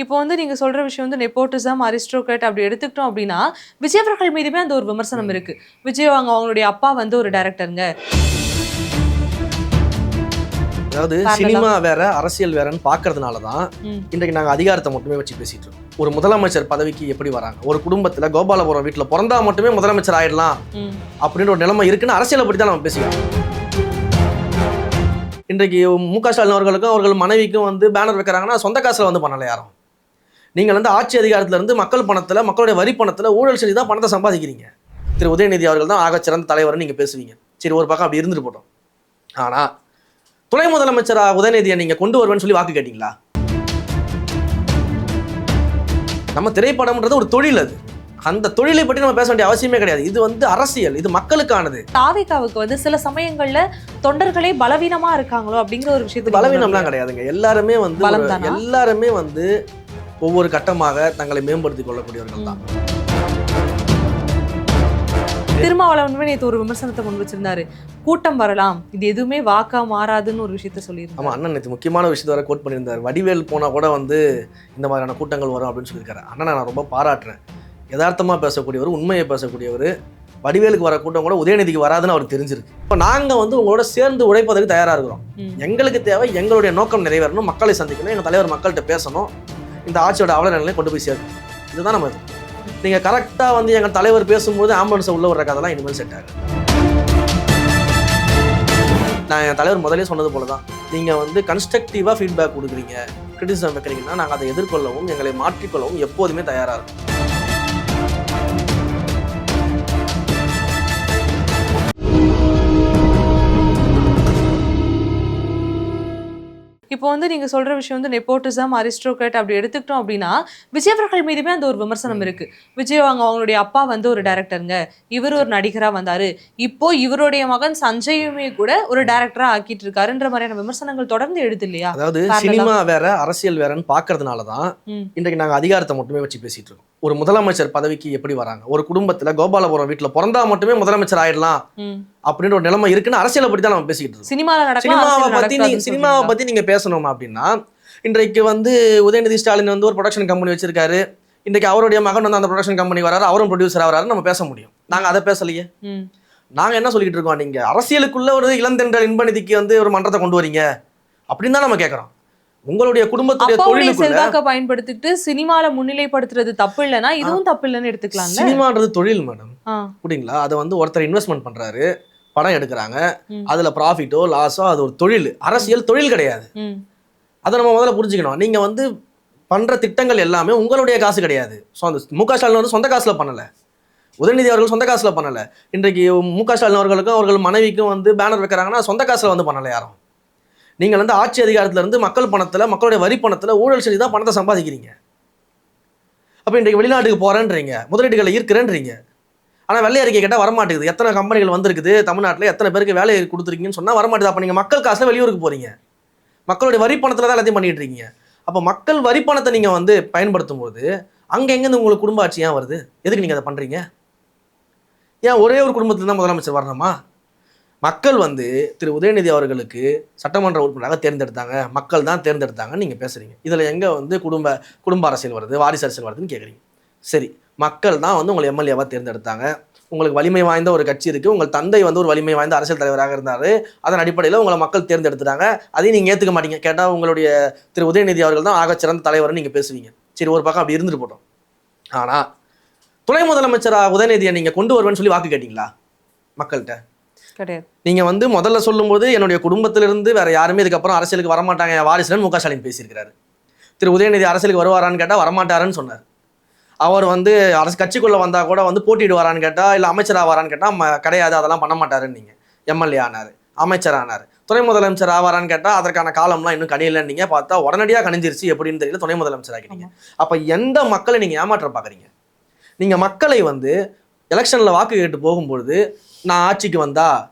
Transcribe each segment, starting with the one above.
இப்போ வந்து நீங்க சொல்ற விஷயம் வந்து நெப்போட்டிசம், அரிஸ்டோக்ராட் அப்படி எடுத்துக்கிட்டோம் அப்படின்னா, விஜய் அவர்கள் மீதுமே அந்த ஒரு விமர்சனம் இருக்கு. விஜய் அவங்களுடைய அப்பா வந்து ஒரு டைரக்டருங்க. அதாவது Parallel-ஆ. சினிமா வேற அரசியல் வேறன்னு பார்க்கறதுனால தான் இன்றைக்கு நாங்கள் அதிகாரத்தை மட்டுமே வச்சு பேசிட்டு இருக்கோம். ஒரு முதலமைச்சர் பதவிக்கு எப்படி வராங்க, ஒரு குடும்பத்தில் கோபாலபுரம் வீட்டில் பிறந்தா மட்டுமே முதலமைச்சர் ஆயிடலாம் அப்படின்ற ஒரு நிலைமை இருக்குன்னு அரசியலை பற்றி தான் நம்ம பேசிக்கலாம். இன்றைக்கு மு.க. ஸ்டாலின் அவர்களுக்கும் அவர்கள் மனைவிக்கும் வந்து பேனர் வைக்கிறாங்கன்னா சொந்த காசில் வந்து பண்ணலை யாரும். நீங்கள் வந்து ஆட்சி அதிகாரத்தில் இருந்து மக்கள் பணத்தில், மக்களுடைய வரி பணத்தில் ஊழல் செஞ்சு தான் பணத்தை சம்பாதிக்கிறீங்க. திரு உதயநிதி அவர்கள் தான் ஆகச்சிறந்த தலைவர்னு நீங்கள் பேசுவீங்க. சரி, ஒரு பக்கம் அப்படி இருந்துட்டு போட்டோம். ஆனால் துணை முதலமைச்சரா உதயநிதியை நீங்க கொண்டு வருவேன்னு சொல்லி வாக்கு கேட்டீங்களா? நம்ம திரைப்படம்ன்றது ஒரு தொழில், அது அந்த தொழிலை பற்றி நம்ம பேச வேண்டிய அவசியமே கிடையாது. இது வந்து அரசியல், இது மக்களுக்கானது. தாவேகாவுக்கு வந்து சில சமயங்கள்ல தொண்டர்களே பலவீனமா இருக்காங்களோ அப்படிங்கிற ஒரு விஷயத்துக்கு பலவீனம்லாம் கிடையாதுங்க. எல்லாருமே வந்து ஒவ்வொரு கட்டமாக தங்களை மேம்படுத்திக் கொள்ளக்கூடியவர்கள் தான். திருமாவளவன் நேற்று ஒரு விமர்சனத்தை கொண்டு வச்சிருந்தாரு. கூட்டம் வரலாம், இது எதுவுமே வாக்கா மாறாதுன்னு ஒரு விஷயத்த சொல்லியிருந்தாரு. ஆமா, அண்ணன் நேற்று முக்கியமான விஷயத்தை வர கோட் பண்ணியிருந்தார். வடிவேல் போனா கூட வந்து இந்த மாதிரியான கூட்டங்கள் வரும் அப்படின்னு சொல்லியிருக்காரு. அண்ணனை நான் ரொம்ப பாராட்டுறேன். யதார்த்தமா பேசக்கூடியவர், உண்மையை பேசக்கூடியவர். வடிவேலுக்கு வர கூட்டம் கூட உதயநிதிக்கு வராதுன்னு அவருக்கு தெரிஞ்சிருக்கு. இப்போ நாங்க வந்து உங்களோட சேர்ந்து உழைப்பதற்கு தயாரா இருக்கிறோம். எங்களுக்கு தேவை எங்களுடைய நோக்கம் நிறைவேறணும், மக்களை சந்திக்கணும், எங்க தலைவர் மக்கள்கிட்ட பேசணும், இந்த ஆட்சியோட அவல நிலையை கொண்டு போய் சேர்க்கணும். இதுதான் நம்ம இது. நீங்கள் கரெக்டாக வந்து எங்கள் தலைவர் பேசும்போது ஆம்புலன்ஸை உள்ள வர்ற கதெல்லாம் இனிமேல் செட் ஆகும். நான் என் தலைவர் முதலே சொன்னது போல தான், நீங்கள் வந்து கன்ஸ்ட்ரக்டிவாக ஃபீட்பேக் கொடுக்குறீங்க, கிரிட்டிசிசம் வைக்கிறீங்கன்னா நாங்கள் அதை எதிர்கொள்ளவும் எங்களை மாற்றிக்கொள்ளவும் எப்போதுமே தயாராக இருக்கும். இப்போ வந்து நீங்க சொல்ற விஷயம் வந்து நெப்போட்டிசம், அரிஸ்டோக்ராட் அப்படி எடுத்துக்கிட்டோம் அப்படின்னா, விஜய் அவர்கள் மீதுமே அந்த ஒரு விமர்சனம் இருக்கு. விஜய் அவங்களுடைய அப்பா வந்து ஒரு டைரக்டருங்க, இவர் ஒரு நடிகரா வந்தாரு, இப்போ இவருடைய மகன் சஞ்சயுமே கூட ஒரு டைரக்டரா ஆக்கிட்டு இருக்காருன்ற மாதிரியான விமர்சனங்கள் தொடர்ந்து எழுது இல்லையா? அதாவது சினிமா வேற அரசியல் வேறன்னு பார்க்கறதுனால தான் இன்றைக்கு நாங்கள் அதிகாரத்தை மட்டுமே வச்சு பேசிட்டு இருக்கோம். ஒரு முதலமைச்சர் பதவிக்கு எப்படி வராங்க, ஒரு குடும்பத்தில் கோபாலபுரம் வீட்டில் பிறந்தா மட்டுமே முதலமைச்சர் ஆயிடலாம் அப்படின்ற ஒரு நிலைமை இருக்குன்னு அரசியலை பற்றி தான் நம்ம பேசிக்கிட்டு இருக்கோம். சினிமாவை பத்தி நீங்க பேசணும் அப்படின்னா, இன்றைக்கு வந்து உதயநிதி ஸ்டாலின் வந்து ஒரு ப்ரொடக்ஷன் கம்பெனி வச்சிருக்காரு. இன்றைக்கு அவருடைய மகன் வந்து அந்த ப்ரொடக்ஷன் கம்பெனி வராரு, அவரும் ப்ரொடியூசர் ஆகிறாரு, நம்ம பேச முடியும். நாங்க அதை பேசலையே. நாங்க என்ன சொல்லிட்டு இருக்கோம், நீங்க அரசியலுக்குள்ள ஒரு இளந்தென்றல் இன்பநிதிக்கு வந்து ஒரு மன்றத்தை கொண்டு வரீங்க அப்படின்னு தான் நம்ம கேட்கறோம். உங்களுடைய குடும்பத்துடைய செல்வாக்க பயன்படுத்திட்டு சினிமால முன்னிலைப்படுத்துறது தப்பு இல்லைன்னா இதுவும் தப்பு இல்லைன்னு எடுத்துக்கலாம். சினிமான்றது தொழில் மேடம், புரியுங்களா? அதை வந்து ஒருத்தர் இன்வெஸ்ட்மெண்ட் பண்றாரு, படம் எடுக்கிறாங்க, அதுல ப்ராஃபிட்டோ லாஸோ அது ஒரு தொழில். அரசியல் தொழில் கிடையாது. அதை நம்ம முதல்ல புரிஞ்சுக்கணும். நீங்க வந்து பண்ற திட்டங்கள் எல்லாமே உங்களுடைய காசு கிடையாது. மு.க. ஸ்டாலின் வந்து சொந்த காசுல பண்ணல, உதயநிதி அவர்கள் சொந்த காசுல பண்ணல. இன்றைக்கு மு.க. ஸ்டாலின் அவர்களுக்கும் அவர்கள் மனைவிக்கும் வந்து பேனர் வைக்கிறாங்கன்னா சொந்த காசுல வந்து பண்ணல யாரும். நீங்கள் வந்து ஆட்சி அதிகாரத்துல இருந்து மக்கள் பணத்துல, மக்களுடைய வரி பணத்துல ஊழல் செஞ்சு தான் பணத்தை சம்பாதிக்கிறீங்க. அப்ப இன்றைக்கு வெளிநாட்டுக்கு போறேன்றீங்க, முதலீடுகளை ஈர்க்கிறேன்றீங்க, ஆனால் வெள்ளை அறிக்கை கேட்டால் வரமாட்டேங்குது. எத்தனை கம்பெனிகள் வந்திருக்குது தமிழ்நாட்டில், எத்தனை பேருக்கு வேலை கொடுத்துருக்கீங்கன்னு சொன்னால் வரமாட்டேது. அப்போ நீங்கள் மக்கள் காசில் வெளியூருக்கு போகிறீங்க, மக்களுடைய வரி பணத்தில் தான் எல்லாத்தையும் பண்ணிட்டு இருக்கீங்க. அப்போ மக்கள் வரி பணத்தை நீங்கள் வந்து பயன்படுத்தும் போது அங்கே எங்கேருந்து உங்களுக்கு குடும்ப ஆட்சி ஏன் வருது? எதுக்கு நீங்கள் அதை பண்ணுறீங்க? ஏன் ஒரே ஒரு குடும்பத்தில் தான் முதலமைச்சர் வரணுமா? மக்கள் வந்து திரு உதயநிதி அவர்களுக்கு சட்டமன்ற உறுப்பினராக தேர்ந்தெடுத்தாங்க, மக்கள் தான் தேர்ந்தெடுத்தாங்கன்னு நீங்கள் பேசுகிறீங்க. இதில் எங்கே வந்து குடும்ப அரசியல் வருது, வாரிசு அரசியல் வருதுன்னு கேட்குறீங்க. சரி, மக்கள் தான் வந்து உங்களை எம்எல்ஏவாக தேர்ந்தெடுத்தாங்க, உங்களுக்கு வலிமை வாய்ந்த ஒரு கட்சி இருக்குது, உங்கள் தந்தை வந்து ஒரு வலிமை வாய்ந்த அரசியல் தலைவராக இருந்தார், அதன் அடிப்படையில் உங்களை மக்கள் தேர்ந்தெடுத்துட்டாங்க, அதையும் நீங்கள் ஏற்றுக்க மாட்டீங்க. கேட்டால் உங்களுடைய திரு உதயநிதி அவர்கள் தான் ஆகச்சிறந்த தலைவர்னு நீங்கள் பேசுவீங்க. சரி, ஒரு பக்கம் அப்படி இருந்துட்டு போட்டோம். ஆனால் துணை முதலமைச்சராக உதயநிதியை நீங்கள் கொண்டு வருவேன்னு சொல்லி வாக்கு கேட்டீங்களா மக்கள்கிட்ட? கிடையாது. நீங்கள் வந்து முதல்ல சொல்லும்போது என்னுடைய குடும்பத்திலிருந்து வேற யாருமே இதுக்கப்புறம் அரசியலுக்கு வரமாட்டாங்க என் வாரிசுலன்னு மு.க. ஸ்டாலின் பேசியிருக்கிறாரு. திரு உதயநிதி அரசியலுக்கு வருவாரான்னு கேட்டால் வரமாட்டாருன்னு சொன்னார். அவர் வந்து கட்சிக்குள்ளே வந்தால் கூட வந்து போட்டிடுவாரான்னு கேட்டால், இல்லை அமைச்சர் ஆவாரான்னு கேட்டால் கிடையாது, அதெல்லாம் பண்ண மாட்டாருன்னு. நீங்கள் எம்எல்ஏ ஆனார், அமைச்சர் ஆனார், துணை முதலமைச்சர் ஆவாரான்னு கேட்டால் அதற்கான காலம்லாம் இன்னும் கணியலைன்னு நீங்கள் பார்த்தா உடனடியாக கணிஞ்சிருச்சு. எப்படின்னு தெரியல, துணை முதலமைச்சர் ஆகிட்டீங்க. அப்போ எந்த மக்களை நீங்கள் ஏமாற்ற பார்க்குறீங்க? நீங்கள் மக்களை வந்து எலெக்ஷனில் வாக்கு கேட்டு போகும்பொழுது, நான் ஆட்சிக்கு வந்தா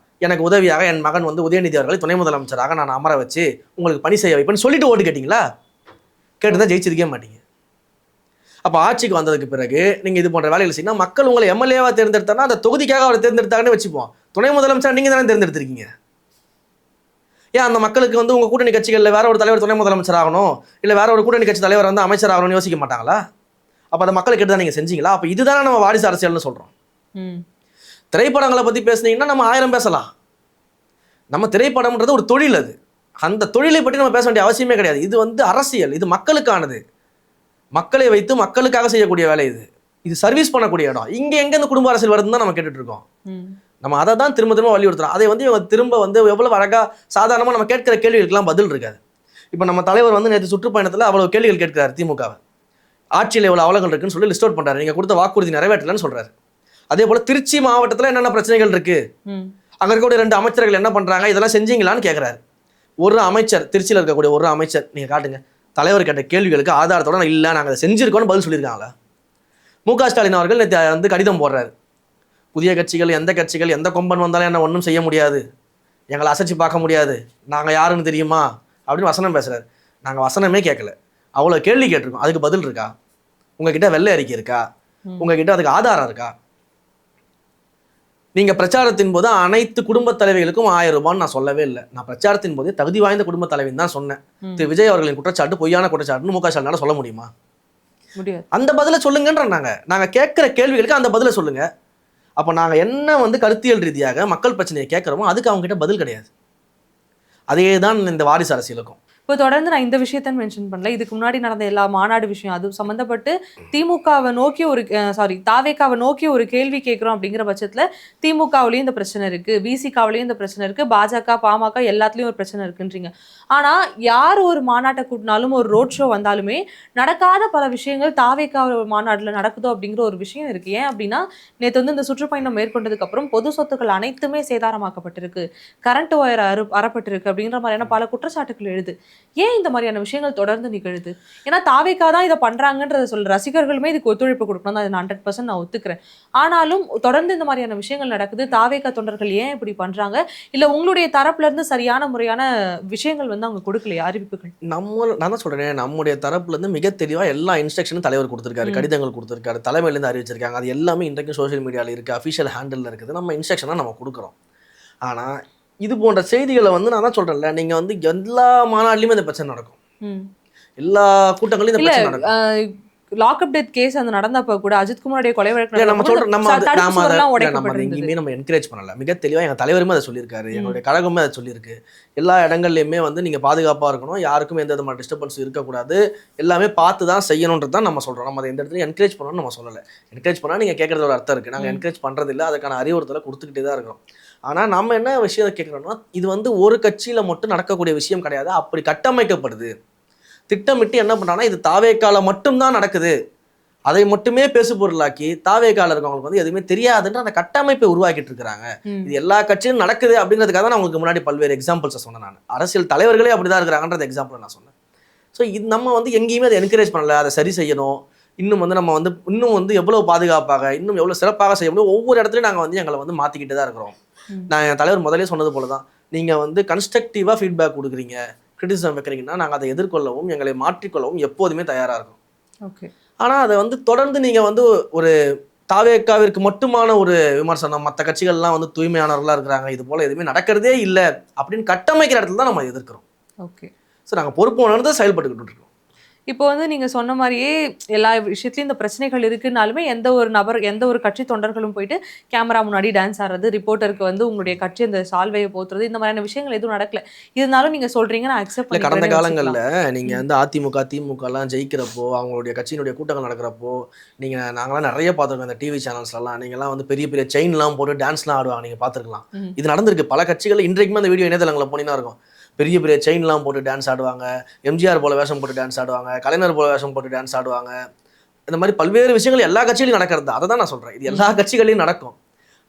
எனக்கு உதவியாக என் மகன் வந்து உதயநிதி அவர்களை துணை முதலமைச்சராக நான் அமர வச்சு உங்களுக்கு பணி செய்ய வைப்பேன்னு சொல்லிட்டு ஓட்டு கேட்டிங்களா? கேட்டுதான் ஜெயிச்சிருக்கே மாட்டீங்க. அப்போ ஆட்சிக்கு வந்ததுக்கு பிறகு நீங்கள் இது போன்ற வேலைகள் செய்யணும். மக்கள் உங்களை எம்எல்ஏவாக தேர்ந்தெடுத்தாங்கன்னா அந்த தொகுதிக்காக அவரை தேர்ந்தெடுத்தாங்கன்னு வச்சுப்போம். துணை முதலமைச்சர் நீங்கள் தானே தேர்ந்தெடுத்திருக்கீங்க. ஏன் அந்த மக்களுக்கு வந்து உங்கள் கூட்டணி கட்சிகளில் வேற ஒரு தலைவர் துணை முதலமைச்சர் ஆகணும், இல்லை வேற ஒரு கூட்டணி கட்சி தலைவர் வந்து அமைச்சர் ஆகணும்னு யோசிக்க மாட்டாங்களா? அப்போ அந்த மக்களுக்கு தான் நீங்கள் செஞ்சீங்களா? அப்போ இதுதானே நம்ம வாரிசு அரசியல்னு சொல்கிறோம். திரைப்படங்களை பற்றி பேசுனீங்கன்னா நம்ம 1000 பேசலாம். நம்ம திரைப்படம்ன்றது ஒரு தொழில், அது அந்த தொழிலை பற்றி நம்ம பேச வேண்டிய அவசியமே கிடையாது. இது வந்து அரசியல், இது மக்களுக்கானது, மக்களை வைத்து மக்களுக்காக செய்யக்கூடிய வேலை, இது சர்வீஸ் பண்ணக்கூடிய இடம். இங்கே எங்கே இந்த குடும்ப அரசியல் வருதுன்னு தான் நம்ம கேட்டுட்டு இருக்கோம். நம்ம அதை தான் திரும்ப திரும்ப வலியுறுத்துறோம். அதை வந்து இவங்க திரும்ப வந்து எவ்வளவு அழகா சாதாரணமாக நம்ம கேட்கிற கேள்விகளுக்கெல்லாம் பதில் இருக்காது. இப்போ நம்ம தலைவர் வந்து நேற்று சுற்றுப்பயணத்தில் அவ்வளவு கேள்விகள் கேட்கிறார். திமுகவை ஆட்சியில் எவ்வளவு அவலங்கள் இருக்குன்னு சொல்லி லிஸ்ட் அவுட் பண்றாரு. நீங்க கொடுத்த வாக்குறுதி நிறைவேற்றலன்னு சொல்றாரு. அதே போல திருச்சி மாவட்டத்தில் என்னென்ன பிரச்சனைகள் இருக்கு, அங்க இருக்கக்கூடிய 2 அமைச்சர்கள் என்ன பண்றாங்க, இதெல்லாம் செஞ்சீங்களான்னு கேட்கிறாரு. ஒரு அமைச்சர், திருச்சியில் இருக்கக்கூடிய ஒரு அமைச்சர் நீங்க காட்டுங்க, தலைவர் கேட்ட கேள்விகளுக்கு ஆதாரத்தோட இல்லை நாங்கள் அதை செஞ்சிருக்கோம்னு பதில் சொல்லியிருக்காங்களா? மு.க. ஸ்டாலின் அவர்கள் நேற்று வந்து கடிதம் போடுறாரு. புதிய கட்சிகள், எந்த கட்சிகள், எந்த கொம்பன் வந்தாலும் என்ன ஒன்றும் செய்ய முடியாது, எங்களை அசைச்சு பார்க்க முடியாது, நாங்கள் யாருன்னு தெரியுமா அப்படின்னு வசனம் பேசுறாரு. நாங்கள் வசனமே கேட்கல, அவ்வளோ கேள்வி கேட்டிருக்கோம். அதுக்கு பதில் இருக்கா? உங்ககிட்ட வெள்ளை அறிக்கை இருக்கா? உங்ககிட்ட அதுக்கு ஆதாரம் இருக்கா? நீங்க பிரச்சாரத்தின் போது அனைத்து குடும்ப தலைவிகளுக்கும் 1000 ரூபான்னு நான் சொல்லவே இல்லை. நான் பிரச்சாரத்தின் போதே தகுதி வாய்ந்த குடும்ப தலைவின்னு தான் சொன்னேன். திரு விஜய் அவர்களின் குற்றச்சாட்டு பொய்யான குற்றச்சாட்டுன்னு மு.க. ஸ்டாலினால சொல்ல முடியுமா? முடியாது. அந்த பதிலை சொல்லுங்கன்ற நாங்க கேட்கிற கேள்விகளுக்கு அந்த பதிலை சொல்லுங்க. அப்போ நாங்க என்ன வந்து கருத்தியல் ரீதியாக மக்கள் பிரச்சனையை கேட்கிறோமோ அதுக்கு அவங்க கிட்ட பதில் கிடையாது. அதே தான் இந்த வாரிசு அரசியலுக்கும். இப்போ தொடர்ந்து நான் இந்த விஷயத்த மென்ஷன் பண்ணல, இதுக்கு முன்னாடி நடந்த எல்லா மாநாடு விஷயம் அது சம்மந்தப்பட்டு திமுகவை நோக்கி ஒரு தாவேக்காவை நோக்கி ஒரு கேள்வி கேட்குறோம் அப்படிங்கிற பட்சத்தில் திமுகவுலேயும் இந்த பிரச்சனை இருக்கு, விசிகாவிலையும் இந்த பிரச்சனை இருக்கு, பாஜக பாமக எல்லாத்துலேயும் ஒரு பிரச்சனை இருக்குன்றீங்க. ஆனால் யார் ஒரு மாநாட்டை கூட்டினாலும் ஒரு ரோட் ஷோ வந்தாலுமே நடக்காத பல விஷயங்கள் தாவேக்கா மாநாட்டில் நடக்குதோ அப்படிங்கிற ஒரு விஷயம் இருக்கு. ஏன் அப்படின்னா நேற்று வந்து இந்த சுற்றுப்பயணம் மேற்கொண்டதுக்கு அப்புறம் பொது சொத்துக்கள் அனைத்துமே சேதாரமாக்கப்பட்டிருக்கு, கரண்ட் ஒயர் அறப்பட்டிருக்கு அப்படிங்கிற மாதிரியான பல குற்றச்சாட்டுகள் எழுது. ஏன் இந்த மாதிரியான விஷயங்கள் தொடர்ந்து நிகழுது? ஏன்னா தாவேக்கா தான் இதை பண்றாங்கன்றத சொல்ற ரசிகர்களுமே இதுக்கு ஒத்துழைப்பு கொடுக்கணும் தான், 100% நான் ஒத்துக்கிறேன். ஆனாலும் தொடர்ந்து இந்த மாதிரியான விஷயங்கள் நடக்குது. தாவேக்கா தொண்டர்கள் ஏன் இப்படி பண்றாங்க? இல்ல உங்களுடைய தரப்புல இருந்து சரியான முறையான விஷயங்கள் வந்து அவங்க கொடுக்கலையா, அறிவிப்புகள்? நான் தான் சொல்றேன், நம்முடைய தரப்புல இருந்து மிக தெளிவா எல்லா இன்ஸ்ட்ரக்ஷனும் தலைவர் கொடுத்திருக்காரு, கடிதங்கள் கொடுத்திருக்காரு, தலைமையில இருந்து அறிவிச்சிருக்காங்க. அது எல்லாமே இன்றைக்கும் சோசியல் மீடியால இருக்கு, அஃபிஷியல் ஹேண்டில் இருக்குது. நம்ம இன்ஸ்ட்ரக்ஷனா நம்ம கொடுக்குறோம். ஆனா இது போன்ற செய்திகளை வந்து நான் தான் சொல்றேன்ல, நீங்க வந்து எல்லா மாநாட்டிலுமே இந்த பிரச்சனை நடக்கும், எல்லா கூட்டங்களையும் இந்த பிரச்சனை நடக்கும். லாக்அப் டெத் கேஸ் அந்த நடந்தப்ப கூட அஜித்குமாரோட கொலை வழக்கு நம்ம சொல்றோம், நம்ம எங்கேயுமே நம்ம என்கரேஜ் பண்ணல. மிக தெளிவா எங்க தலைவருமே அதை சொல்லியிருக்காரு, எங்களுடைய கழகமே அதை சொல்லியிருக்கு. எல்லா இடங்கள்லயுமே வந்து நீங்க பாதுகாப்பா இருக்கணும், யாருக்கும் எந்த விதமான டிஸ்டர்பன்ஸ் இருக்கக்கூடாது, எல்லாமே பார்த்து தான் செய்யணுன்றது தான் நம்ம சொல்றோம். நம்ம அதை எந்த இடத்துல என்கரேஜ் பண்ணணும்னு நம்ம சொல்லலை. என்கரேஜ் பண்ணா நீங்க கேட்கறது ஒரு அர்த்தம் இருக்கு, நாங்க என்கரேஜ் பண்றது இல்லை, அதுக்கான அறிவுறுத்தலை கொடுத்துக்கிட்டே தான் இருக்கிறோம். ஆனா நம்ம என்ன விஷயத்தை கேட்கறோம்னா, இது வந்து ஒரு கட்சியில மட்டும் நடக்கக்கூடிய விஷயம் கிடையாது, அப்படி கட்டமைக்கப்படுது. திட்டமிட்டு என்ன பண்ணாங்கன்னா இது தாவேக்கால மட்டும்தான் நடக்குது, அதை மட்டுமே பேசு பொருளாக்கி தாவேக்கால இருக்கவங்களுக்கு வந்து எதுவுமே தெரியாதுன்ற அந்த கட்டமைப்பை உருவாக்கிட்டு இருக்கிறாங்க. இது எல்லா கட்சியும் நடக்குது அப்படிங்கிறதுக்காக தான் நான் உங்களுக்கு முன்னாடி பல்வேறு எக்ஸாம்பிள்ஸை சொன்னேன். நான் அரசியல் தலைவர்களே அப்படிதான் இருக்கிறாங்கன்ற எக்ஸாம்பிள் நான் சொன்னேன். ஸோ இது நம்ம வந்து எங்கேயுமே அதை என்கரேஜ் பண்ணல, அதை சரி செய்யணும், இன்னும் வந்து நம்ம வந்து இன்னும் வந்து எவ்வளவு பாதுகாப்பாக இன்னும் எவ்வளவு சிறப்பாக செய்ய முடியும், ஒவ்வொரு இடத்துலையும் நாங்கள் வந்து எங்களை வந்து மாற்றிக்கிட்டு தான் இருக்கிறோம். நான் என் தலைவர் முதலே சொன்னது போல தான், நீங்கள் வந்து கன்ஸ்ட்ரக்டிவாக ஃபீட்பேக் கொடுக்குறீங்க, கிரிட்டிசிசம் வைக்கிறீங்கன்னா நாங்கள் அதை எதிர்கொள்ளவும் எங்களை மாற்றிக்கொள்ளவும் எப்போதுமே தயாராக இருக்கும். ஓகே. ஆனால் அதை வந்து தொடர்ந்து நீங்கள் வந்து ஒரு தாவேக்காவிற்கு மட்டுமான ஒரு விமர்சனம், மற்ற கட்சிகள்லாம் வந்து தூய்மையானவர்களாக இருக்கிறாங்க, இது போல் எதுவுமே நடக்கிறதே இல்லை அப்படின்னு கட்டமைக்கிற இடத்துல தான் நம்ம எதிர்க்கிறோம். ஓகே. ஸோ நாங்கள் பொறுப்பு உணர்ந்து செயல்பட்டுக்கிட்டு இருக்கோம். இப்போ வந்து நீங்க சொன்ன மாதிரியே எல்லா விஷயத்துலையும் இந்த பிரச்சனைகள் இருக்குனாலுமே எந்த ஒரு கட்சி தொண்டர்களும் போயிட்டு கேமரா முன்னாடி டான்ஸ் ஆடுறது, ரிப்போர்ட்டருக்கு வந்து உங்களுடைய கட்சி அந்த சால்வையை போத்துறது, இந்த மாதிரியான விஷயங்கள் எதுவும் நடக்கல. இருந்தாலும் நீங்க சொல்றீங்க, நான் அக்செப்ட் பண்ணி. கடந்த காலங்களில் நீங்க வந்து அதிமுக திமுக எல்லாம் ஜெயிக்கிறப்போ, அவங்களுடைய கட்சியினுடைய கூட்டங்கள் நடக்கிறப்போ நாங்களாம் நிறைய பார்த்துருக்கோம். இந்த டிவி சேனல்ஸ்லாம் நீங்கள்லாம் வந்து பெரிய பெரிய செயின்லாம் போட்டு டான்ஸ்லாம் ஆடுவாங்க, நீங்க பார்த்துருக்கலாம். இது நடந்திருக்கு பல கட்சிகள். இன்றைக்குமே அந்த வீடியோ இணையதளங்களில் போனீங்கன்னா இருக்கும். பெரிய பெரிய செயின்லாம் போட்டு டான்ஸ் ஆடுவாங்க, எம்ஜிஆர் போல வேஷம் போட்டு டான்ஸ் ஆடுவாங்க, கலைஞர் போல வேஷம் போட்டு டான்ஸ் ஆடுவாங்க. இந்த மாதிரி பல்வேறு விஷயங்கள் எல்லா கட்சியிலையும் நடக்கிறது. அதை தான் நான் சொல்கிறேன், இது எல்லா கட்சிகளையும் நடக்கும்.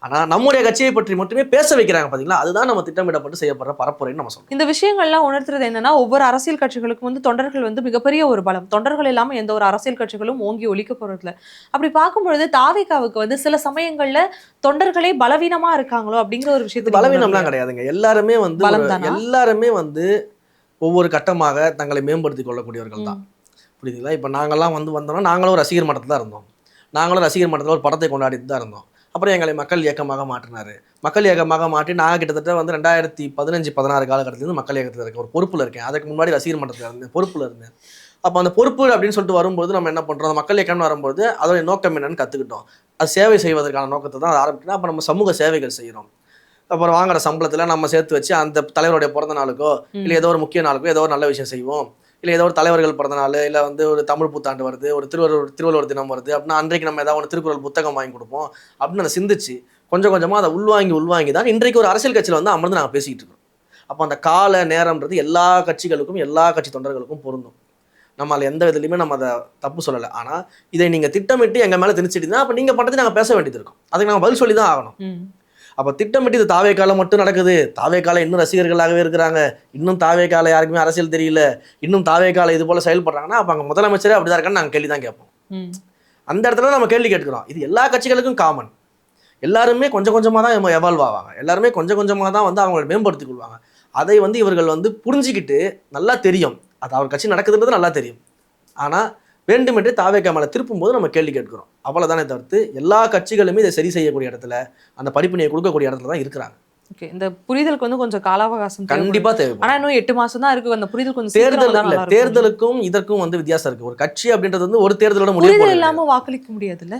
ஆனால் நம்முடைய கட்சியை பற்றி மட்டுமே பேச வைக்கிறாங்க பார்த்தீங்களா, அதுதான் நம்ம திட்டமிடப்பட்டு செய்யப்படுற பரப்புரைன்னு நம்ம சொல்றோம். இந்த விஷயங்கள்லாம் உணர்த்துறது என்னன்னா, ஒவ்வொரு அரசியல் கட்சிகளுக்கும் வந்து தொண்டர்கள் வந்து மிகப்பெரிய ஒரு பலம். தொண்டர்கள் இல்லாமல் எந்த ஒரு அரசியல் கட்சிகளும் ஓங்கி ஒலிக்க போறதில்ல. அப்படி பார்க்கும்பொழுது தாவேக்காவுக்கு வந்து சில சமயங்கள்ல தொண்டர்களே பலவீனமா இருக்காங்களோ அப்படிங்கிற ஒரு விஷயத்துக்கு பலவீனம்லாம் கிடையாதுங்க. எல்லாருமே வந்து ஒவ்வொரு கட்டமாக தங்களை மேம்படுத்திக் கொள்ளக்கூடியவர்கள் தான். புரியுதுங்களா? இப்போ நாங்கள்லாம் வந்தோம்னா நாங்களும் ரசிகர் மட்டத்தில் தான் இருந்தோம். நாங்களும் ரசிகர் மட்டத்தில் ஒரு படத்தை கொண்டாடிட்டு தான் இருந்தோம். அப்புறம் எங்களை மக்கள் இயக்கமாக மாற்றினார். மக்கள் இயக்கமாக மாற்றி நான் கிட்டத்தட்ட வந்து 2015-16 காலகட்டத்திலேருந்து மக்கள் இயக்கத்தில் இருக்கேன், ஒரு பொறுப்பில் இருக்கேன். அதுக்கு முன்னாடி ரசிகர் மன்றத்தில் இருந்தேன், பொறுப்பில் இருந்தேன். அப்போ அந்த பொறுப்பு அப்படின்னு சொல்லிட்டு வரும்போது நம்ம என்ன பண்ணுறோம், அந்த மக்கள் இயக்கம்னு வரும்போது அதோடைய நோக்கம் என்னன்னு கற்றுக்கிட்டோம். அது சேவை செய்வதற்கான நோக்கத்தை தான் அதை ஆரம்பிக்கணும். அப்போ நம்ம சமூக சேவைகள் செய்கிறோம். அப்புறம் வாங்குற சம்பளத்தில் நம்ம சேர்த்து வச்சு அந்த தலைவருடைய பிறந்த நாளுக்கோ இல்லை ஏதோ ஒரு முக்கிய நாளுக்கோ ஏதோ ஒரு நல்ல விஷயம் செய்வோம். இல்லை ஏதோ ஒரு தலைவர்கள் பிறந்த நாள், இல்லை வந்து ஒரு தமிழ் புத்தாண்டு வருது, ஒரு திருவள்ளுவர் தினம் வருது அப்படின்னா அன்றைக்கு நம்ம ஏதாவது ஒரு திருக்குறள் புத்தகம் வாங்கி கொடுப்போம் அப்படின்னு அதை சிந்திச்சு கொஞ்சம் கொஞ்சமாக அதை உள்வாங்கி தான் இன்றைக்கு ஒரு அரசியல் கட்சியில் வந்து அமர்ந்து நாங்கள் பேசிக்கிட்டு இருக்கோம். அப்போ அந்த கால நேரம்ன்றது எல்லா கட்சிகளுக்கும் எல்லா கட்சி தொண்டர்களுக்கும் பொருந்தும். நம்ம அதில் எந்த விதத்துலையுமே நம்ம அதை தப்பு சொல்லலை. ஆனால் இதை நீங்கள் திட்டமிட்டு எங்கள் மேலே திணிச்சிட்டு அப்போ நீங்கள் பண்ணுறது நாங்கள் பேச வேண்டியது இருக்கும், அதுக்கு நாங்கள் பதில் சொல்லி தான் ஆகணும். அப்போ திட்டமிட்டு இது தாவேக்கால மட்டும் நடக்குது, தாவேக்கால இன்னும் ரசிகர்களாகவே இருக்கிறாங்க, இன்னும் தாவேக்கால யாருக்குமே அரசியல் தெரியல, இன்னும் தாவேக்கால இது போல செயல்படுறாங்கன்னா அப்போ அங்கே முதலமைச்சரே அப்படிதான் இருக்கான்னு நாங்கள் கேள்வி தான் கேட்போம். அந்த இடத்துல நம்ம கேள்வி கேட்கிறோம். இது எல்லா கட்சிகளுக்கும் காமன். எல்லாருமே கொஞ்சம் கொஞ்சமாக தான் எவால்வ் ஆவாங்க, எல்லாருமே கொஞ்சம் கொஞ்சமாக தான் வந்து அவங்களை மேம்படுத்திக் கொள்வாங்க. அதை வந்து இவர்கள் வந்து புரிஞ்சுக்கிட்டு நல்லா தெரியும் அது அவர் கட்சி நடக்குதுன்றது நல்லா தெரியும். ஆனால் வேண்டுமென்றே தாவேக்கா மேலே திருப்பும் போது நம்ம கேள்வி கேட்கிறோம். அவ்வளோதானே தவிர்த்து எல்லா கட்சிகளுமே இதை சரி செய்யக்கூடிய இடத்துல அந்த படிப்பினையை கொடுக்கக்கூடிய இடத்துல தான் இருக்கிறாங்க. ஓகே, இந்த புரிதலுக்கு வந்து கொஞ்சம் கால அவகாசம் கண்டிப்பா தேவை. ஆனா இன்னும் 8 மாசம் தான் இருக்கு. அந்த புரிதல் கொஞ்சம் தேர்தலுக்கும் இதற்கும் வந்து வித்தியாசம் இருக்கு. ஒரு கட்சி அப்படின்றது வந்து ஒரு தேர்தலோட முடிவு இல்லாம வாக்களிக்க முடியாதுல்ல.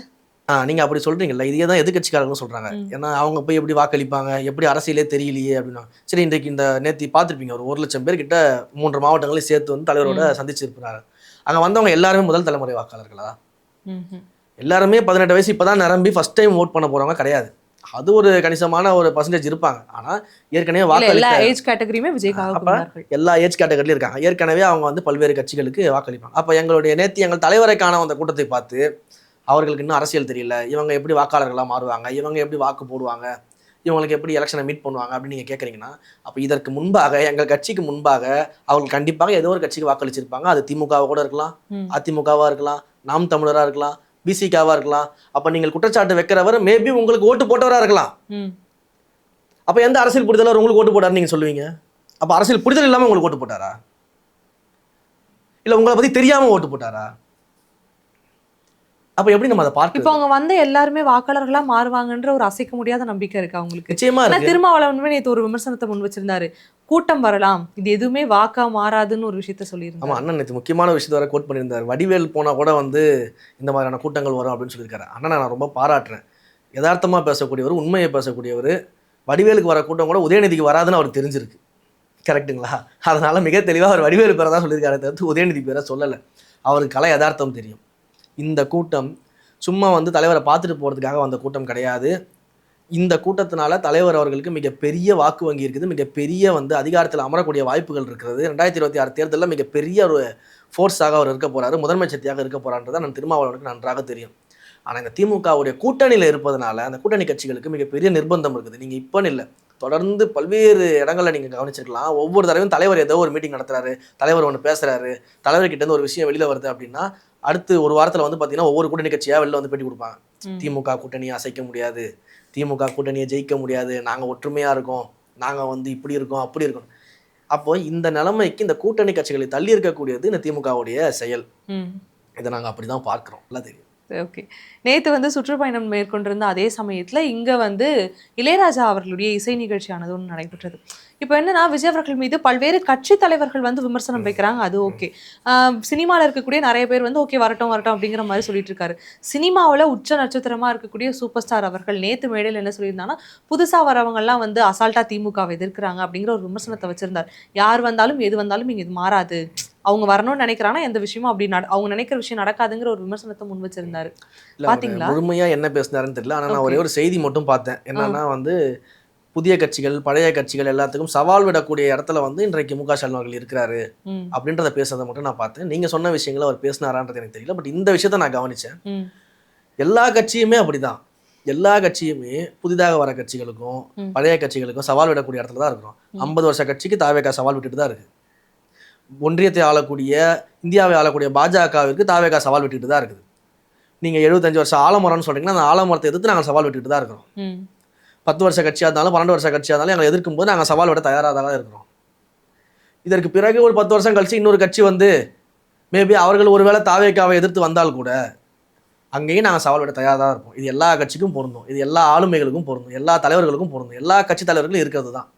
நீங்க அப்படி சொல்றீங்கல்ல, இதே தான் எதிர்கட்சிக்காரங்களும் சொல்றாங்க. ஏன்னா அவங்க போய் எப்படி வாக்களிப்பாங்க, எப்படி அரசியலே தெரியலையே அப்படின்னா. சரி, இன்றைக்கு இந்த நேத்தி பார்த்துருப்பீங்க, ஒரு 1 லட்சம் பேர் கிட்ட 3 மாவட்டங்களையும் சேர்த்து வந்து தலைவரோட சந்திச்சிருப்பாங்க. அங்க வந்தவங்க எல்லாருமே முதல் தலைமுறை வாக்காளர்களா? எல்லாருமே 18 வயசு இப்பதான் நிரம்பி ஃபர்ஸ்ட் டைம் ஓட் பண்ண போறவங்க கிடையாது. அது ஒரு கணிசமான ஒரு பர்சன்டேஜ் இருப்பாங்க. ஆனா ஏற்கனவே எல்லா ஏஜ் கேட்டகரியுமே விஜய்க்காக எல்லா ஏஜ் கேட்டகரியிலும் இருக்காங்க. ஏற்கனவே அவங்க வந்து பல்வேறு கட்சிகளுக்கு வாக்களிப்பாங்க. அப்ப எங்களுடைய நேத்தி எங்கள் தலைவரை காண அந்த கூட்டத்தை பார்த்து அவர்களுக்கு இன்னும் அரசியல் தெரியல, இவங்க எப்படி வாக்காளர்களாக மாறுவாங்க, இவங்க எப்படி வாக்கு போடுவாங்க, இவங்களுக்கு எப்படி எலெக்ஷனை மீட் பண்ணுவாங்க அப்படின்னு நீங்கள் கேட்குறீங்கன்னா, அப்போ இதற்கு முன்பாக எங்கள் கட்சிக்கு முன்பாக அவர்கள் கண்டிப்பாக ஏதோ ஒரு கட்சிக்கு வாக்களிச்சிருப்பாங்க. அது திமுகவாக கூட இருக்கலாம், அதிமுகவாக இருக்கலாம், நாம் தமிழராக இருக்கலாம், பிசிகாவாக இருக்கலாம். அப்போ நீங்கள் குற்றச்சாட்டு வைக்கிறவர் மேபி உங்களுக்கு ஓட்டு போட்டவராக இருக்கலாம். அப்போ எந்த அரசியல் புரிதலர் உங்களுக்கு ஓட்டு போட்டாருன்னு நீங்கள் சொல்லுவீங்க? அப்போ அரசியல் புரிதல் இல்லாமல் உங்களுக்கு ஓட்டு போட்டாரா, இல்லை உங்களை பற்றி தெரியாமல் ஓட்டு போட்டாரா? அப்ப எப்படி நம்ம அதை பார்க்க? இப்போ அவங்க வந்து எல்லாருமே வாக்காளர்களா மாறுவாங்கன்ற ஒரு அசைக்க முடியாத நம்பிக்கை இருக்கு அவங்களுக்கு. நிச்சயமா இருக்கு. திருமாவளவன் நேற்று ஒரு விமர்சனத்தை முன் வச்சிருந்தாரு, கூட்டம் வரலாம், இது எதுவுமே வாக்கா மாறாதுன்னு ஒரு விஷயத்த சொல்லியிருந்தாரு. ஆமா, அண்ணன் நேற்று முக்கியமான விஷயத்த வர கோட் பண்ணியிருந்தார். வடிவேல் போனா கூட வந்து இந்த மாதிரியான கூட்டங்கள் வரும் அப்படின்னு சொல்லியிருக்காரு. அண்ணனை நான் ரொம்ப பாராட்டுறேன். யதார்த்தமா பேசக்கூடியவர், உண்மையை பேசக்கூடியவர். வடிவேலுக்கு வர கூட்டம் கூட உதயநிதிக்கு வராதுன்னு அவர் தெரிஞ்சிருக்கு, கரெக்டுங்களா? அதனால மிக தெளிவாக அவர் வடிவேலு பேரை தான் சொல்லியிருக்காரு, தவிர்த்து உதயநிதி பேரை சொல்லலை. அவருக்கு கலை யதார்த்தம் தெரியும். இந்த கூட்டம் சும்மா வந்து தலைவரை பார்த்துட்டு போகிறதுக்காக வந்த கூட்டம் கிடையாது. இந்த கூட்டத்தினால தலைவர் அவர்களுக்கு மிகப்பெரிய வாக்கு வங்கி இருக்குது, மிகப்பெரிய வந்து அதிகாரத்தில் அமரக்கூடிய வாய்ப்புகள் இருக்கிறது. 2026 தேர்தலில் மிகப்பெரிய ஒரு ஃபோர்ஸாக அவர் இருக்க போகிறாரு, முதன்மை சக்தியாக இருக்க போகிறான்றதை நான் திருமாவளவனுக்கு நன்றாக தெரியும். ஆனால் இந்த திமுகவுடைய கூட்டணியில் இருப்பதனால அந்த கூட்டணி கட்சிகளுக்கு மிகப்பெரிய நிர்பந்தம் இருக்குது. நீங்கள் இப்போன்னு இல்லை, தொடர்ந்து பல்வேறு இடங்களில் நீங்கள் கவனிச்சிருக்கலாம். ஒவ்வொரு தடவையும் தலைவர் ஏதோ ஒரு மீட்டிங் நடத்துறாரு, தலைவர் ஒன்று பேசுகிறாரு, தலைவர்கிட்டேருந்து ஒரு விஷயம் வெளியில் வருது அப்படின்னா அடுத்து ஒரு வாரத்தில் வந்து பார்த்தீங்கன்னா ஒவ்வொரு கூட்டணி கட்சியாக வெளில வந்து பேட்டி கொடுப்பாங்க. திமுக கூட்டணியை அசைக்க முடியாது, திமுக கூட்டணியை ஜெயிக்க முடியாது, நாங்கள் ஒற்றுமையாக இருக்கோம், நாங்கள் வந்து இப்படி இருக்கோம் அப்படி இருக்கோம். அப்போ இந்த நிலைமைக்கு இந்த கூட்டணி கட்சிகளை தள்ளி இருக்கக்கூடியது இந்த திமுகவுடைய செயல். இதை நாங்கள் அப்படி தான் பார்க்குறோம், நல்லா தெரியும். ஓகே, நேற்று வந்து சுற்றுப்பயணம் மேற்கொண்டிருந்த அதே சமயத்தில் இங்கே வந்து இளையராஜா அவர்களுடைய இசை நிகழ்ச்சியானது ஒன்று நடைபெற்றது. இப்போ என்னன்னா, விஜய் அவர்கள் மீது பல்வேறு கட்சி தலைவர்கள் வந்து விமர்சனம் வைக்கிறாங்க, அது ஓகே. சினிமாவில் இருக்கக்கூடிய நிறைய பேர் வந்து ஓகே வரட்டும் அப்படிங்கிற மாதிரி சொல்லிட்டு இருக்காரு. சினிமாவில் உச்ச நட்சத்திரமாக இருக்கக்கூடிய சூப்பர் ஸ்டார் அவர்கள் நேற்று மேடையில் என்ன சொல்லியிருந்தாங்கன்னா, புதுசாக வரவங்கெல்லாம் வந்து அசால்ட்டாக திமுகவை எதிர்க்கிறாங்க அப்படிங்கிற ஒரு விமர்சனத்தை வச்சிருந்தார். யார் வந்தாலும் எது வந்தாலும் இங்கே இது மாறாது, அவங்க வரணும்னு நினைக்கிறாங்கன்னா எந்த விஷயமும் அப்படி அவங்க நினைக்கிற விஷயம் நடக்காதுங்கிற ஒரு விமர்சனத்தை முன் வச்சிருந்தாரு. பாத்தீங்களா? முழுமையா என்ன பேசினாருன்னு தெரியல. ஆனா நான் ஒரே ஒரு செய்தி மட்டும் பார்த்தேன். என்னன்னா வந்து புதிய கட்சிகள் பழைய கட்சிகள் எல்லாத்துக்கும் சவால் விடக்கூடிய இடத்துல வந்து இன்றைக்கு மு க ஸ்டாலின் அவர்கள் இருக்கிறாரு அப்படின்றத பேசுறதை மட்டும் நான் பார்த்தேன். நீங்க சொன்ன விஷயங்களை அவர் பேசினாரான்றது எனக்கு தெரியல. பட் இந்த விஷயத்த நான் கவனிச்சேன். எல்லா கட்சியுமே அப்படிதான். எல்லா கட்சியுமே புதிதாக வர கட்சிகளுக்கும் பழைய கட்சிகளுக்கும் சவால் விடக்கூடிய இடத்துல தான் இருக்கிறோம். 50 வருஷ கட்சிக்கு தாவேகா சவால் விட்டுட்டு தான் இருக்கு. ஒன்றியத்தை ஆளக்கூடிய இந்தியாவை ஆளக்கூடிய பாஜகவிற்கு தாவேகா சவால் விட்டுட்டு தான் இருக்குது. நீங்கள் 75 வருஷம் ஆலமரம்னு சொல்கிறீங்கன்னா அந்த ஆலமரத்தை எதிர்த்து நாங்கள் சவால் விட்டுட்டு தான் இருக்கிறோம். 10 வருஷ கட்சியாக இருந்தாலும் 12 வருஷ கட்சியாக இருந்தாலும் எங்களை எதிர்க்கும் போது நாங்கள் சவால் விட தயாராக தான் இருக்கிறோம். இதற்கு பிறகு ஒரு 10 வருஷம் கழிச்சு இன்னொரு கட்சி வந்து மேபி அவர்கள் ஒருவேளை தாவேகாவை எதிர்த்து வந்தால் கூட அங்கேயும் நாங்கள் சவால் விட தயாராக தான் இருப்போம். இது எல்லா கட்சிக்கும் பொருந்தும், இது எல்லா ஆளுமைகளுக்கும் பொருந்தும், எல்லா தலைவர்களுக்கும் பொருந்தும், எல்லா கட்சி தலைவர்களும் இருக்கிறது தான்.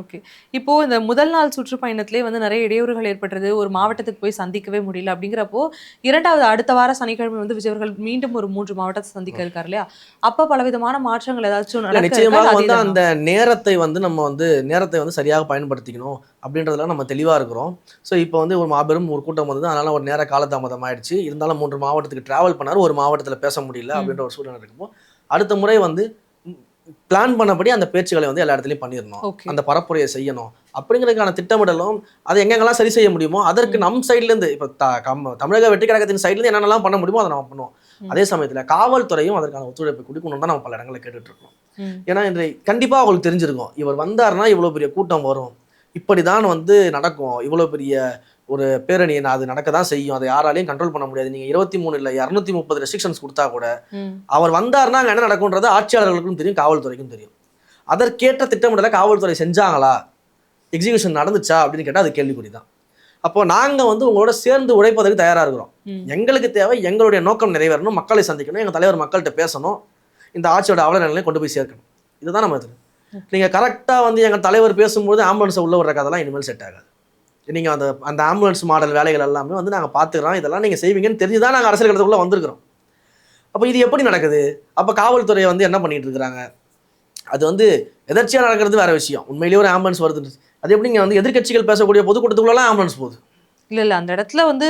ஓகே. இப்போ இந்த முதல் நாள் சுற்றுப்பயணத்திலே வந்து நிறைய இடையூறுகள் ஏற்பட்டது. ஒரு மாவட்டத்துக்கு போய் சந்திக்கவே முடியல அப்படிங்கிறப்போ, இரண்டாவது அடுத்த வாரம் சனிக்கிழமை வந்து விஜய் அவர்கள் மீண்டும் ஒரு 3 மாவட்டத்தை சந்திக்க இருக்காரு இல்லையா? அப்ப பலவிதமான மாற்றங்கள் ஏதாச்சும் இல்ல, நடக்க இருக்கா? நிச்சயமாக இல்ல வந்து அதேதானா? அந்த நேரத்தை வந்து நம்ம வந்து நேரத்தை வந்து சரியாக பயன்படுத்திக்கணும் அப்படின்றதுல நம்ம தெளிவாக இருக்கிறோம். ஸோ இப்போ வந்து ஒரு மாபெரும் ஒரு கூட்டம் வந்தது, அதனால ஒரு நேர காலதாமதம் ஆயிடுச்சு. இருந்தாலும் 3 மாவட்டத்துக்கு டிராவல் பண்ணார், ஒரு மாவட்டத்தில் பேச முடியல அப்படின்ற ஒரு சூழ்நிலை இருக்கும்போ அடுத்த முறை வந்து பிளான் பண்ணபடி அந்த பேச்சுகளை வந்து எல்லா இடத்துலையும் பண்ணிடணும், ஓகே. அந்த பரப்புரையை செய்யணும் அப்படிங்கிறதுக்கான திட்டமிடலும் அதை எங்கெங்கெல்லாம் சரி செய்ய முடியுமோ அதற்கு நம் சைட்லேருந்து இப்போ தமிழக வெற்றி கழகத்தின் சைட்லேருந்து என்னென்னலாம் பண்ண முடியுமோ அதை நம்ம பண்ணுவோம். அதே சமயத்தில் காவல்துறையும் அதற்கான ஒத்துழைப்பு கொடுக்கணும் தான் நம்ம பல இடங்களில் கேட்டுட்டு இருக்கோம். ஏன்னா இன்று கண்டிப்பாக அவங்களுக்கு தெரிஞ்சிருக்கும், இவர் வந்தாருன்னா இவ்வளோ பெரிய கூட்டம் வரும், இப்படி தான் வந்து நடக்கும், இவ்வளோ பெரிய ஒரு பேரணி அது நடக்க தான் செய்யும், அதை யாராலையும் கண்ட்ரோல் பண்ண முடியாது. நீங்கள் 23 இல்லை 230 ரெஸ்ட்ரிக்ஷன்ஸ் கொடுத்தா கூட அவர் வந்தாருன்னா அங்கே என்ன நடக்கும்ன்றது ஆட்சியாளர்களுக்கும் தெரியும், காவல்துறைக்கும் தெரியும். அதற்கேற்ற திட்டமிடலை காவல்துறை செஞ்சாங்களா, எக்ஸிகியூஷன் நடந்துச்சா அப்படின்னு கேட்டால் அது கேள்விக்குறி தான். அப்போ நாங்கள் வந்து உங்களோட சேர்ந்து உழைப்பதற்கு தயாராக இருக்கிறோம். எங்களுக்கு தேவை எங்களுடைய நோக்கம் நிறைவேறணும், மக்களை சந்திக்கணும், எங்கள் தலைவர் மக்கள்கிட்ட பேசணும், இந்த ஆட்சியோட அவல நிலையை கொண்டு போய் சேர்க்கணும். இதுதான் நம்ம இது. நீங்கள் கரெக்டாக வந்து எங்கள் தலைவர் பேசும்போது ஆம்புலன்ஸை உள்ள விடுற கதெல்லாம் இனிமேல் செட் ஆகாது. நீங்கள் அந்த ஆம்புலன்ஸ் மாடல் வேலைகள் எல்லாமே வந்து நாங்கள் பார்த்துக்கிறோம், இதெல்லாம் நீங்கள் செய்வீங்கன்னு தெரிஞ்சு தான் நாங்கள் அரசியல் கட்டத்துக்குள்ளே வந்திருக்கிறோம். அப்போ இது எப்படி நடக்குது? அப்போ காவல்துறை வந்து என்ன பண்ணிட்டு இருக்கிறாங்க? அது வந்து எதர்ச்சியாக நடக்கிறது வேற விஷயம். உண்மையிலேயே ஒரு ஆம்புலன்ஸ் வருது, அது எப்படி இங்கே வந்து எதிர்கட்சிகள் பேசக்கூடிய பொதுக்கூட்டத்துக்குள்ளலாம் ஆம்புலன்ஸ் போகுது? இல்ல அந்த இடத்துல வந்து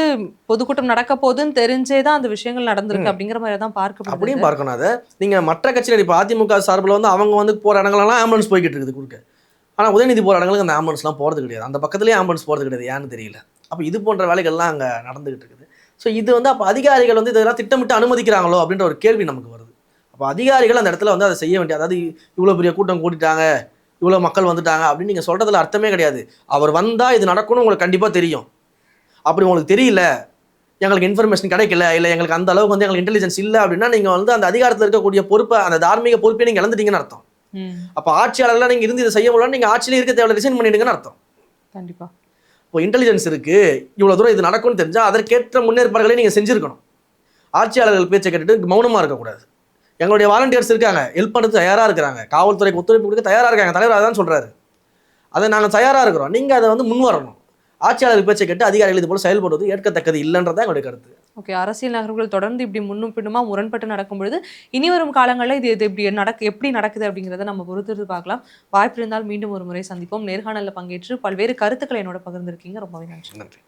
பொதுக்கூட்டம் நடக்க போகுதுன்னு தெரிஞ்சே தான் அந்த விஷயங்கள் நடந்திருக்கு அப்படிங்கிற மாதிரி தான் பார்க்கப்படுது. அப்படியும் பார்க்கணும். அதை நீங்கள் மற்ற கட்சியில் இப்போ அதிமுக சார்பில் வந்து அவங்க வந்து போகிற இடங்களெல்லாம் ஆம்புலன்ஸ் போய்கிட்டு இருக்குது குறுக்க. ஆனால் உதயநிதி போகிற இடங்களுக்கு அந்த ஆம்புலன்ஸ்லாம் போகிறது கிடையாது, அந்த பக்கத்துலேயே ஆம்புலன்ஸ் போகிறது கிடையாது, ஏன்னு தெரியல. அப்போ இது போன்ற வேலைகள்லாம் அங்கே நடந்துகிட்டு இருக்குது. ஸோ இது வந்து அப்போ அதிகாரிகள் வந்து இதெல்லாம் திட்டமிட்டு அனுமதிக்கிறாங்களோ அப்படின்ற ஒரு கேள்வி நமக்கு வருது. அப்போ அதிகாரிகள் அந்த இடத்துல வந்து அதை செய்ய வேண்டிய, அதாவது இவ்வளோ பெரிய கூட்டம் கூட்டிட்டாங்க, இவ்வளோ மக்கள் வந்துட்டாங்க அப்படின்னு நீங்கள் சொல்கிறதுல அர்த்தமே கிடையாது. அவர் வந்தால் இது நடக்கும்னு உங்களுக்கு கண்டிப்பாக தெரியும். அப்படி உங்களுக்கு தெரியல, எங்களுக்கு இன்ஃபர்மேஷன் கிடைக்கல, இல்லை எங்களுக்கு அந்த அளவுக்கு வந்து எங்களுக்கு இன்டெலிஜென்ஸ் இல்லை அப்படின்னா நீங்கள் வந்து அந்த அதிகாரத்தில் இருக்கக்கூடிய பொறுப்பை, அந்த தார்மீக பொறுப்பை நீங்கள் இழந்துட்டீங்கன்னு அர்த்தம். அப்போ ஆட்சியாளர்களாக நீங்கள் இருந்து இதை செய்ய முடியல, நீங்கள் ஆட்சியிலே இருக்க தேவையில்ல, ரிசைன் பண்ணிடுங்கன்னு அர்த்தம். கண்டிப்பா. இப்போ இன்டெலிஜென்ஸ் இருக்கு, இவ்வளோ தூரம் இது நடக்கும்னு தெரிஞ்சால் அதற்கேற்ற முன்னேற்பாடுகளை நீங்கள் செஞ்சுருக்கணும். ஆட்சியாளர்கள் பேச்சை கேட்டுட்டு மௌனமாக இருக்கக்கூடாது. எங்களுடைய வாலண்டியர்ஸ் இருக்காங்க, ஹெல்ப் பண்ணுறது தயாராக இருக்கிறாங்க, காவல்துறைக்கு ஒத்துழைப்பு கொடுக்க தயாராக இருக்காங்க, தலைவர் அதான் சொல்கிறாரு, அதை நாங்கள் தயாராக இருக்கிறோம், நீங்கள் அதை வந்து முன் வரணும். ஆட்சியாளர்கள் பேச்சை கேட்டு அதிகாரிகள் இது போல செயல்படுவது ஏற்கத்தக்கது இல்லைன்றதான் எங்களுடைய கருத்து. ஓகே. அரசியல் நகர்வுகள் தொடர்ந்து இப்படி முன்னும் பின்னுமா முரண்பட்டு நடக்கும் பொழுது இனி வரும் காலங்களில் இது இப்படி எப்படி நடக்குது அப்படிங்கிறத நம்ம பொறுத்து பார்க்கலாம். வாய்ப்பு இருந்தால் மீண்டும் ஒரு முறை சந்திப்போம். நேர்காணலில் பங்கேற்று பல்வேறு கருத்துக்களை என்னோட பகிர்ந்திருக்கீங்க. ரொம்பவே நன்றி. நன்றி.